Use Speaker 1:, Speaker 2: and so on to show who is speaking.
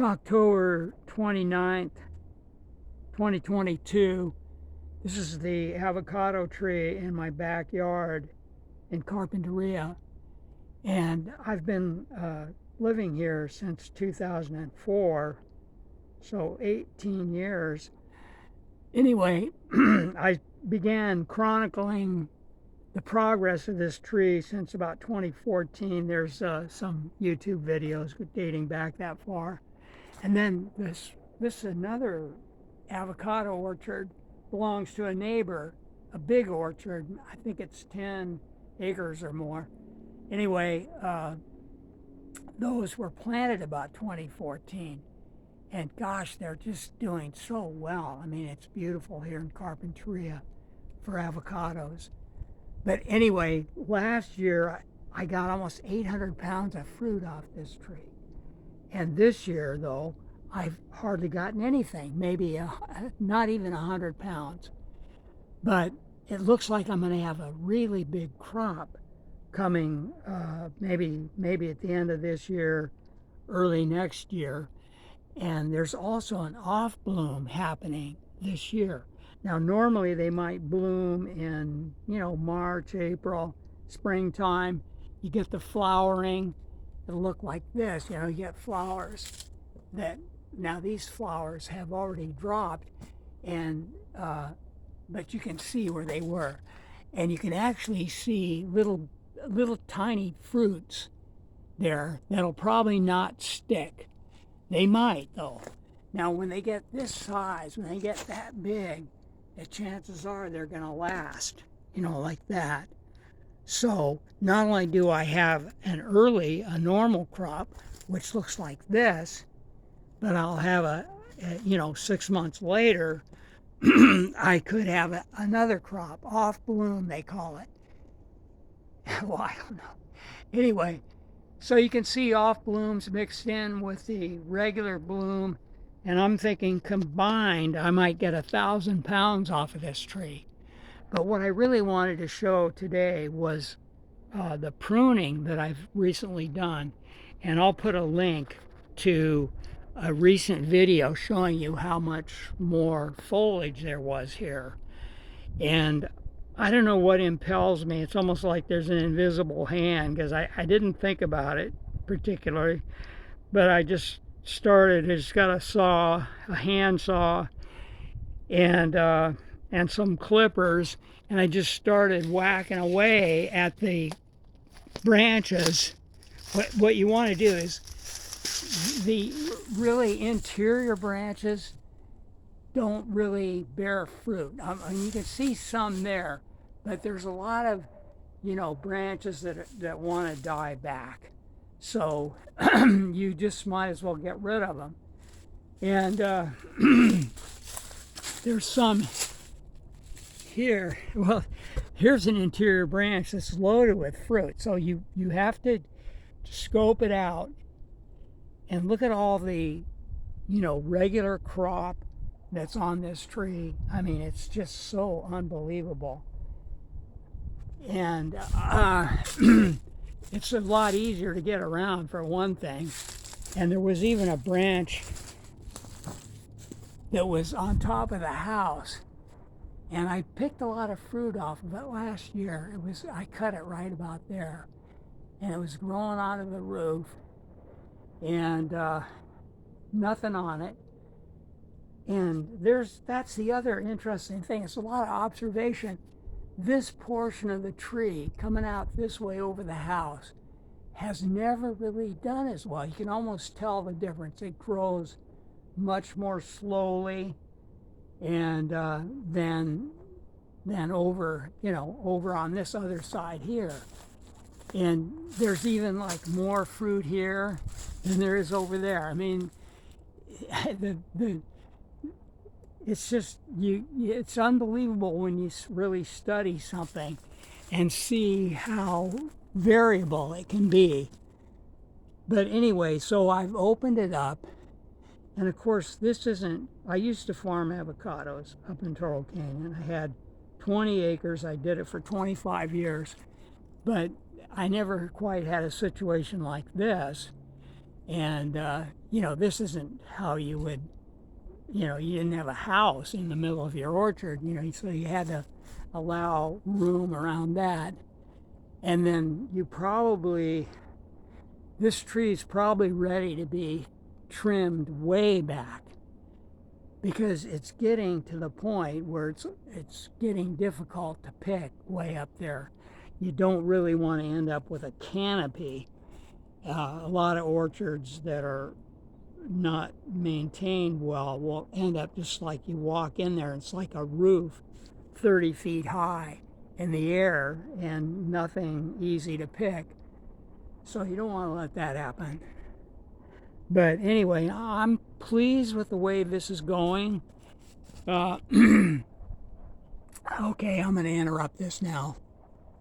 Speaker 1: October 29th, 2022. This is the avocado tree in my backyard in Carpinteria. And I've been living here since 2004, so 18 years. Anyway, I began chronicling the progress of this tree since about 2014. There's some YouTube videos dating back that far. And then this is another avocado orchard, belongs to a neighbor, a big orchard. I think it's 10 acres or more. Anyway, those were planted about 2014. And gosh, they're just doing so well. I mean, it's beautiful here in Carpinteria for avocados. But anyway, last year I got almost 800 pounds of fruit off this tree. And this year, though, I've hardly gotten anything, maybe not even 100 pounds. But it looks like I'm going to have a really big crop coming maybe at the end of this year, early next year. And there's also an off bloom happening this year. Now, normally they might bloom in, March, April, springtime. You get the flowering. It'll look like this. You get flowers that, now these flowers have already dropped, and but you can see where they were. And you can actually see little tiny fruits there that'll probably not stick. They might, though. Now, when they get this size, when they get that big, the chances are they're going to last, like that. So not only do I have a normal crop, which looks like this, but I'll have 6 months later, I could have another crop, off bloom, they call it. Well, I don't know. Anyway, so you can see off blooms mixed in with the regular bloom. And I'm thinking combined, I might get 1,000 pounds off of this tree. But what I really wanted to show today was the pruning that I've recently done. And I'll put a link to a recent video showing you how much more foliage there was here. And I don't know what impels me. It's almost like there's an invisible hand, because I didn't think about it particularly, but I just started. I just got a hand saw, and some clippers, and I just started whacking away at the branches. What you want to do is the really interior branches don't really bear fruit. I mean, you can see some there, but there's a lot of, branches that want to die back. So you just might as well get rid of them. And there's some here. Well, here's an interior branch that's loaded with fruit. So you have to scope it out and look at all the, regular crop that's on this tree. I mean, it's just so unbelievable. And it's a lot easier to get around, for one thing. And there was even a branch that was on top of the house, and I picked a lot of fruit off of it last year. I cut it right about there, and it was growing out of the roof, and nothing on it. And that's the other interesting thing. It's a lot of observation. This portion of the tree coming out this way over the house has never really done as well. You can almost tell the difference. It grows much more slowly, and than over on this other side here. And there's even like more fruit here than there is over there. I mean, it's just it's unbelievable when you really study something and see how variable it can be. But anyway, so I've opened it up, and of course I used to farm avocados up in Turtle Canyon. I had 20 acres. I did it for 25 years, but I never quite had a situation like this. And, this isn't how you would, you didn't have a house in the middle of your orchard, so you had to allow room around that. And then this tree is probably ready to be trimmed way back, because it's getting to the point where it's getting difficult to pick way up there. You don't really want to end up with a canopy. A lot of orchards that are not maintained well will end up just like you walk in there, it's like a roof 30 feet high in the air and nothing easy to pick. So you don't want to let that happen. But anyway, I'm pleased with the way this is going. Okay, I'm going to interrupt this now.